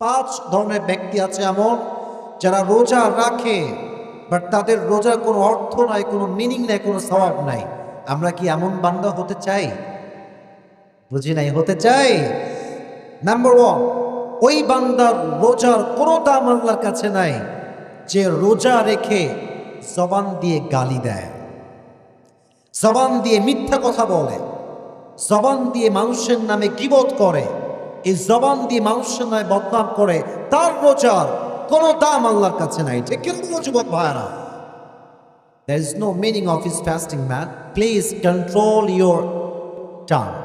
পাঁচ ধরনের ব্যক্তি আছে এমন যারা রোজা রাখে, বাট তাদের রোজার কোনো অর্থ নাই, কোনো মিনিং নাই, কোনো সওয়াব নাই। আমরা কি এমন বান্দা হতে চাই? বুঝি নাই, হতে চাই। নাম্বার ওয়ান, ওই বান্দার রোজার কোনো দাম আল্লাহর কাছে নাই যে রোজা রেখে জবান দিয়ে গালি দেয়, জবান দিয়ে মিথ্যা কথা বলে, জবান দিয়ে মানুষের নামে গীবত করে, এই জবান দিয়ে মানুষের নামে বদনাম করে। তার রোজার কোনো দাম আল্লাহর কাছে নাই। ঠিক কিন্তু যুবক ভাইরা, there is no meaning of his fasting, man. Please control your tongue.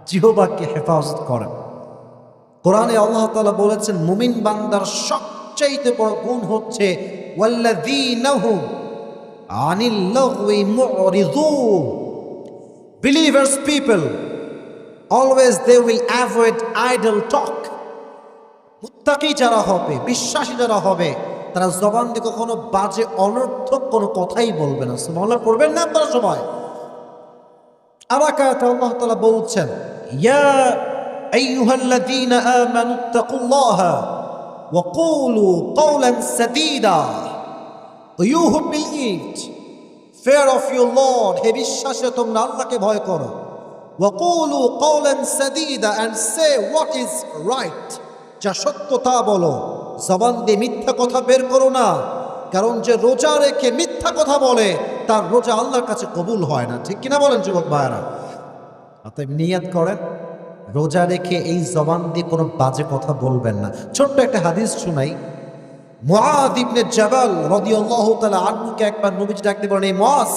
জিহ্বাকে হেফাজত করেন। কোরআনে আল্লাহ তাআলা বলেছেন মুমিন বান্দার সবচাইতে বড় গুণ হচ্ছে ওয়াল্লাযীনা হুম আনিল লাগওয়ি মুরিদুন। Believers people always they will avoid idle talk. মুত্তাকি যারা হবে, বিশ্বাসী যারা হবে, তারা জবান দিয়ে কখনো বাজে অনর্থক কোনো কথাই বলবে না। সুবহানাল্লাহ পড়বেন না আপনারা সবাই? আরাকাতে আল্লাহ তাআলা বলছেন ইয়া আইয়ুহাল্লাযীনা আমানুত্তাকুল্লাহা ওয়া কুলু কওলান সাদীদা। You who believed, fear of your Lord, হে বিশ্বাসী তোমরা আল্লাহকে ভয় করো। ওয়া কুলু কওলান সাদীদা, and say what is right, যা সত্য তা বলো। জবান দিয়ে মিথ্যা কথা বের করো না, কারণ যে রোজা রেখে মিথ্যা কথা বলে তার রোজা আল্লাহর কাছে কবুল হয় না। ঠিক কিনা বলেন যুবক ভাইরা? অতএব নিয়ত করেন রোজা রেখে এই জবান দিয়ে কোনো বাজে কথা বলবেন না। ছোট্ট একটা হাদিস শুনাই। মুআয ইবনে জাবাল রাদিয়াল্লাহু তাআলা আনহুকে একবার নবীজি ডাকতে বলেন, এই মুআয,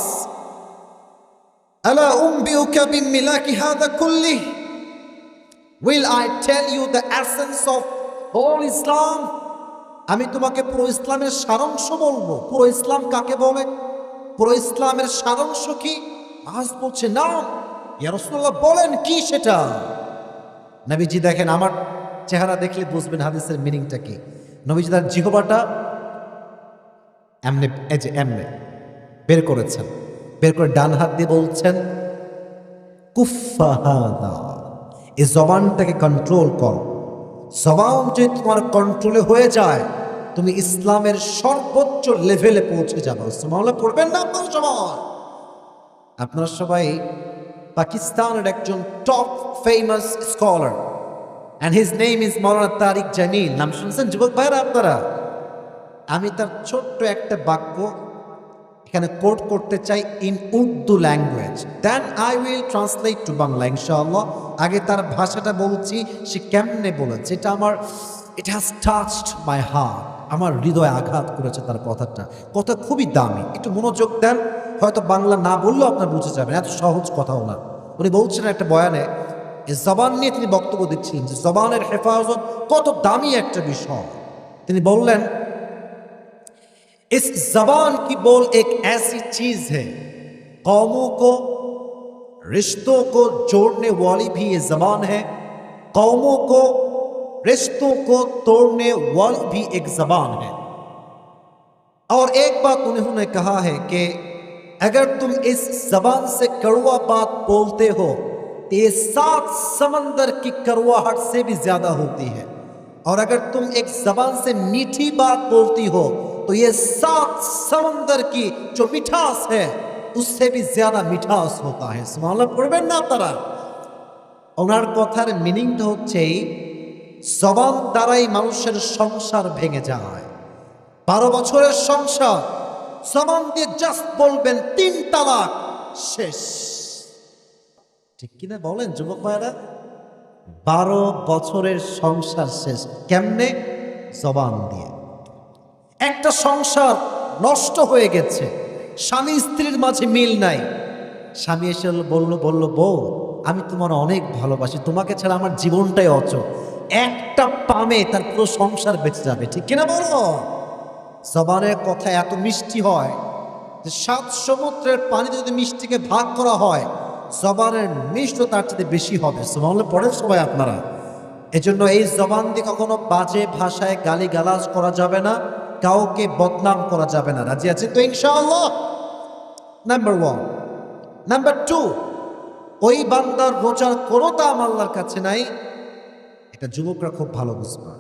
আলা উম্বিউকা বিমিলাকি হাযা কুল্লি, will I tell you the essence of whole Islam? আমি তোমাকে পুরো ইসলামের সারাংশ বলবো। পুরো ইসলাম কাকে বলে? পুরো ইসলামের সারাংশ কি? আজ বলছে না। ইয়া রাসূলুল্লাহ বলেন কি সেটা? নবীজি দেখেন, আমার চেহারা দেখলে বুঝবেন হাদিসের মিনিংটা কি। নবীজি তার জিহ্বাটা এমনে এমনে বের করেছেন, বের করে ডান হাত দিয়ে বলছেন কুফা হাদা, এই জবানটাকে কন্ট্রোল করো। জবান যদি তোমার কন্ট্রোলে হয়ে যায় তুমি ইসলামের সর্বোচ্চ লেভেলে পৌঁছে যাবে। সুবহানাল্লাহ পড়বেন না আপনারা সবাই? আপনারা সবাই পাকিস্তানের একজন top famous scholar, and his name is মাওলানা তারিক জামিল। নাম শুনছেন যুবক ভাইরা আপনারা? আমি তার ছোট্ট একটা বাক্য এখানে কোট করতে চাই in Urdu language, then I will translate to Bangla ইনশাআল্লাহ। আগে তার ভাষাটা বলছি, সে কেমনে বলেছে, এটা আমার it has touched my heart, আমার হৃদয়ে আঘাত করেছে তার কথাটা। কথা খুবই দামি, একটু মনোযোগ দেন। হয়তো বাংলা না বললেও আপনার বুঝে যাবেন, এত সহজ কথাও না। উনি বলছিলেন একটা বয়ানে, এই জবান নিয়ে তিনি বক্তব্য দিচ্ছিলেন যে জবানের হেফাজত কত দামি একটা বিষয়। তিনি বললেন, इस जबान की बोल एक ऐसी चीज है, कौमों को रिश्तों को जोड़ने वाली भी ये जबान है, कौमों को रिश्तों को तोड़ने वाली भी एक जबान है। और एक बात उन्होंने कहा है कि अगर तुम इस जबान से कड़वा बात बोलते हो तो ये 7 समंदर की कड़वाहट से भी ज्यादा होती है, और अगर तुम एक जबान से मीठी बात बोलती हो तो ये 7 समंदर की जो मिठास है उससे भी ज्यादा मिठास होता है। सुबहानाल्लाह পড়বেন না আপনারা? ওনার কথার মিনিংটা হচ্ছে জবান দ্বারাই মানুষের সংসার ভেঙে যায়। 12 বছরের সংসার, জবান দিয়ে জাস্ট বলবেন 3 তালাক, শেষ। ঠিক কিনা বলেন যুবক ভাইরা? 12 বছরের সংসার শেষ কেমনে? জবান দিয়ে। একটা সংসার নষ্ট হয়ে গেছে, স্বামী স্ত্রীর মাঝে মিল নাই। স্বামী এসে বলল বউ, আমি তোমার অনেক ভালোবাসি, তোমাকে ছাড়া আমার জীবনটাই অচল। একটা পামে তার পুরো সংসার বেঁচে যাবে। ঠিক কিনা বলো? জবানের কথা এত মিষ্টি হয় যে 7 সমুদ্রের পানি যদি মিষ্টিকে ভাগ করা হয়, জবানের মিষ্টতা তার চেয়ে বেশি হবে। সুবহানাল্লাহ পড়েন সবাই আপনারা? এজন্য এই জবান দিয়ে কখনো বাজে ভাষায় গালিগালাজ করা যাবে না, কাউকে বদনাম করা যাবে না। রাজি আছেন তো ইনশাআল্লাহ? নাম্বার 1। নাম্বার 2, ওই বান্দার রোজার কোনো দাম আল্লাহর কাছে নাই। এটা যুবকরা খুব ভালো বুঝবে।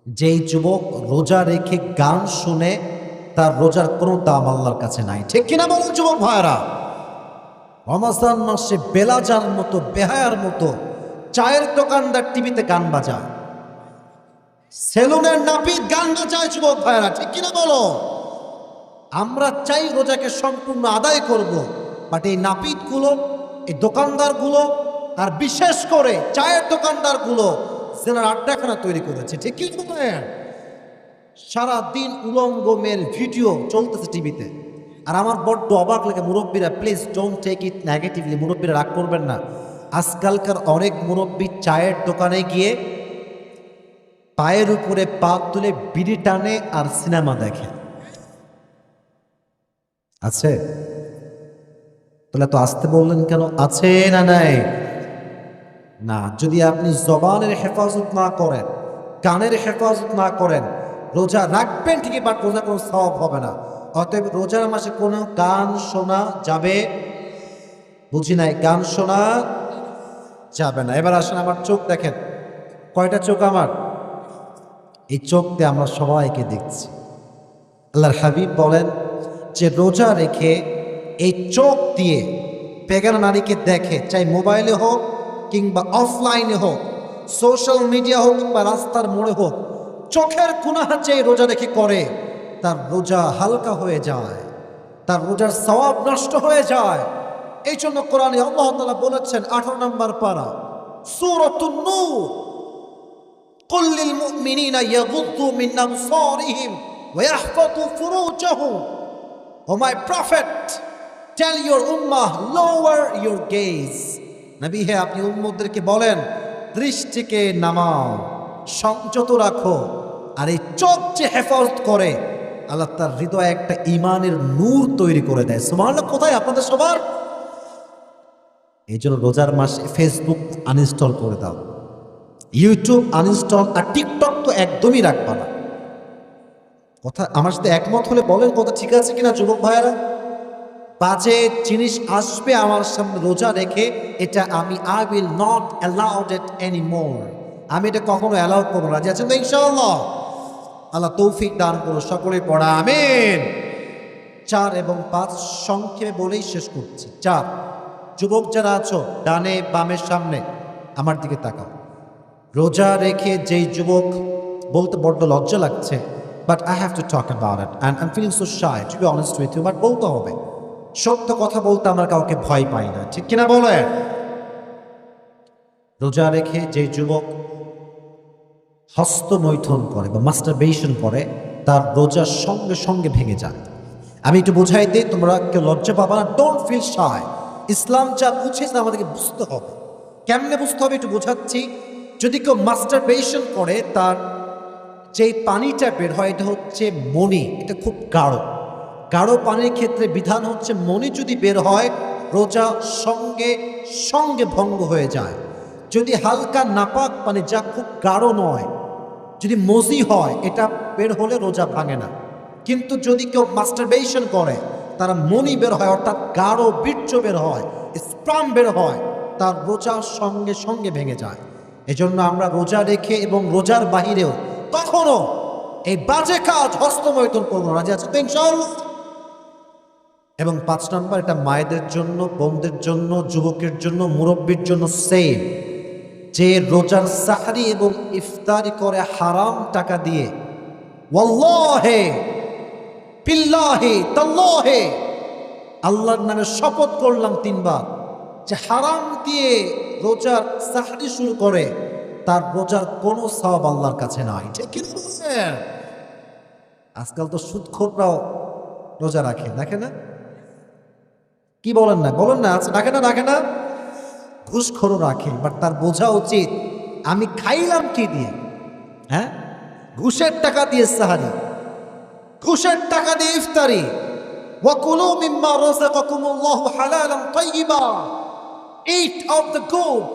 যেই যুবক রোজা রেখে গান শুনে তার রোজার কোনো দাম আল্লাহর কাছে নাই। ঠিক কিনা বলুন যুবক ভাইরা? রমজান মাসে বেলাজার মতো বেহায়ার মতো চায়ের দোকানদার টিভিতে গান বাজায়, সেলুনের নাপিত গান বাজায় যুবক ভাইরা। ঠিক কিনা বলো? আমরা চাই রোজাকে সম্পূর্ণ আদায় করব, বাট এই নাপিতগুলো, এই দোকানদারগুলো, আর বিশেষ করে চায়ের দোকানদারগুলো জেনার আড্ডাখানা তৈরি করেছে। ঠিক কি বলেন? সারাদিন উলঙ্গ মেয়ের ভিডিও চলতেছে টিভিতে। আর আমার বড্ড অবাক লাগে, মুরব্বীরা please don't take it negatively, মুরব্বীরা রাগ করবেন না। আজকালকার অনেক মুরব্বী চায়ের দোকানে গিয়ে পায়ের উপরে পা তুলে বিড়ি টানে আর সিনেমা দেখে। আছে? তাহলে তো আসতে বললেন কেন? আছে না নাই? না, যদি আপনি জবানের হেফাজত না করেন, কানের হেফাজত না করেন, রোজা রাখবেন ঠিকই, বাট রোজা কোনো সওয়াব হবে না। অতএব রোজার মাসে কোনো গান শোনা যাবে? বুঝি নাই, গান শোনা যাবে না। এবার আসেন, আমার চোখ দেখেন, কয়টা চোখ আমার? এই চোখ দিয়ে আমরা সবাইকে দেখছি। আল্লাহর হাবিব বলেন যে রোজা রেখে এই চোখ দিয়ে বেগানা নারীকে দেখে, চাই মোবাইলে হোক কিংবা অফলাইনে হোক, সোশ্যাল মিডিয়া হোক কিংবা রাস্তার মোড়ে হোক, চোখের গুনাহ যে রোজা রেখে করে তার রোজা হালকা হয়ে যায়, তার রোজার সওয়াব নষ্ট হয়ে যায়। এই জন্য কোরআনে আল্লাহ তাআলা বলেছেন 18 নম্বর পারা সূরাতুন নূর, কুল লিল মুমিনিনা ইয়াগুদ্দু মিন আবসারিহিম ওয়া ইয়াহফাযু ফুরুজাহুম। O my prophet, tell your উম্মাহ লোয়ার ইউর গেজ। নবী হে, আপনি উম্মতদেরকে বলেন দৃষ্টিকে নামাও, সংযত রাখো। আর এই চোখ যে হেফাজত করে, আল্লাহ তার হৃদয়ে একটা ইমানের নূর তৈরি করে দেয়। সুবহানাল্লাহ। কোথায় আপনাদের সবার? এই জন্য রোজার মাসে ফেসবুক আনইনস্টল করে দাও, ইউটিউব আনইনস্টল, আর টিকটক তো একদমই রাখবা না। কথা আমার সাথে একমত হলে বলেন কথা ঠিক আছে কিনা যুবক ভাইয়েরা? বাজে জিনিস আসবে আমার সামনে রোজা রেখে, এটা আমি I will not allowed it anymore. আমি এটা কখনো অ্যালাউ করবো না। রাজি আছেন তো ইনশাআল্লাহ? আল্লাহ তৌফিক দান করো, সকলে পড়া আমিন। 4 এবং 5 সংক্ষেপে বলেই শেষ করছি। 4, যুবক যারা আছো ডানে বামের সামনে আমার দিকে তাকাও। রোজা রেখে যেই যুবক, বলতে বড্ড লজ্জা লাগছে, but I have to talk about it and I am feeling so shy to be honest with you, but বলতে হবে। সত্য কথা বলতে আমরা কাউকে ভয় পাই না, ঠিক কিনা বলেন? রোজা রেখে যে যুবক হস্তমৈথুন করে বা মাস্টারবেশন করে, তার রোজা সঙ্গে সঙ্গে ভেঙে যায়। আমি একটু বুঝাই দিই, তোমরা কেউ লজ্জা পাবা না, ডোন্ট ফিল শাই। ইসলাম যা বুঝেছে আমাদেরকে বুঝতে হবে। কেমনে বুঝতে হবে একটু বোঝাচ্ছি। যদি কেউ মাস্টারবেশন করে, তার যেই পানিটা বের হয় এটা হচ্ছে মণি, এটা খুব গাঢ়। গাঢ় পানির ক্ষেত্রে বিধান হচ্ছে মণি যদি বের হয় রোজা সঙ্গে সঙ্গে ভঙ্গ হয়ে যায়। যদি হালকা নাপাক পানি, যা খুব গাঢ় নয়, যদি মজি হয়, এটা বের হলে রোজা ভাঙে না। কিন্তু যদি কেউ মাস্টারবেশন করে, তার মণি বের হয়, অর্থাৎ গাঢ় বীর্য বের হয়, স্পার্ম বের হয়, তার রোজা সঙ্গে সঙ্গে ভেঙে যায়। এজন্য আমরা রোজা রেখে এবং রোজার বাহিরেও কখনো এই বাজে কাজ হস্তমৈথুন করবো না। রাজি আছে তো ইনশাআল্লাহ? এবং 5 নম্বর, এটা মায়েদের জন্য, বোনদের জন্য, যুবকের জন্য, মুরব্বীর জন্য সেম। যে রোজার সাহরি এবং ইফতারি করে হারাম টাকা দিয়ে, ওয়াল্লাহি বিল্লাহি তাল্লাহি, আল্লাহর নামে শপথ করলাম 3 বার, যে হারাম দিয়ে রোজার সাহরি শুরু করে, তার রোজার কোনো সওয়াব আল্লাহর কাছে নাই। ঠিক কি বলছেন? আজকাল তো সুদখোররাও রোজা রাখে, দেখে না? কি বলেন না, বলেন না, রাখে না? রাখে না? ঘুষখোরও রাখে, বাট তার বোঝা উচিত আমি খাইলাম কি দিয়ে। হ্যাঁ, ঘুষের টাকা দিয়ে সাহারি, ঘুষের টাকা দিয়ে ইফতারি। ওয়াকুলু মিম্মা রাযাকাকুমুল্লাহু হালালান তাইয়্যিবা, eat of the good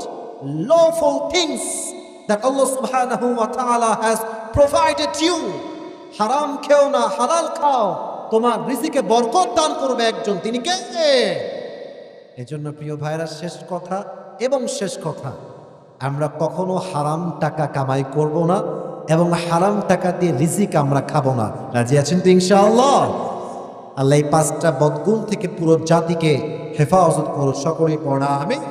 lawful things that Allah subhanahu wa ta'ala has provided you. হারাম খেও না, হালাল খাও, তোমার রিজিকে বরকত দান করবে একজন, তিনি কে? এজন্য প্রিয় ভাইরা, শেষ কথা এবং শেষ কথা, আমরা কখনো হারাম টাকা কামাই করব না, এবং হারাম টাকা দিয়ে রিজিক আমরা খাবো না। রাজি আছেন তো ইনশাআল্লাহ? আল্লাহ এই 5টা বদগুণ থেকে পুরো জাতিকে হেফাজত করুন, সকলেই পড়া আমিন।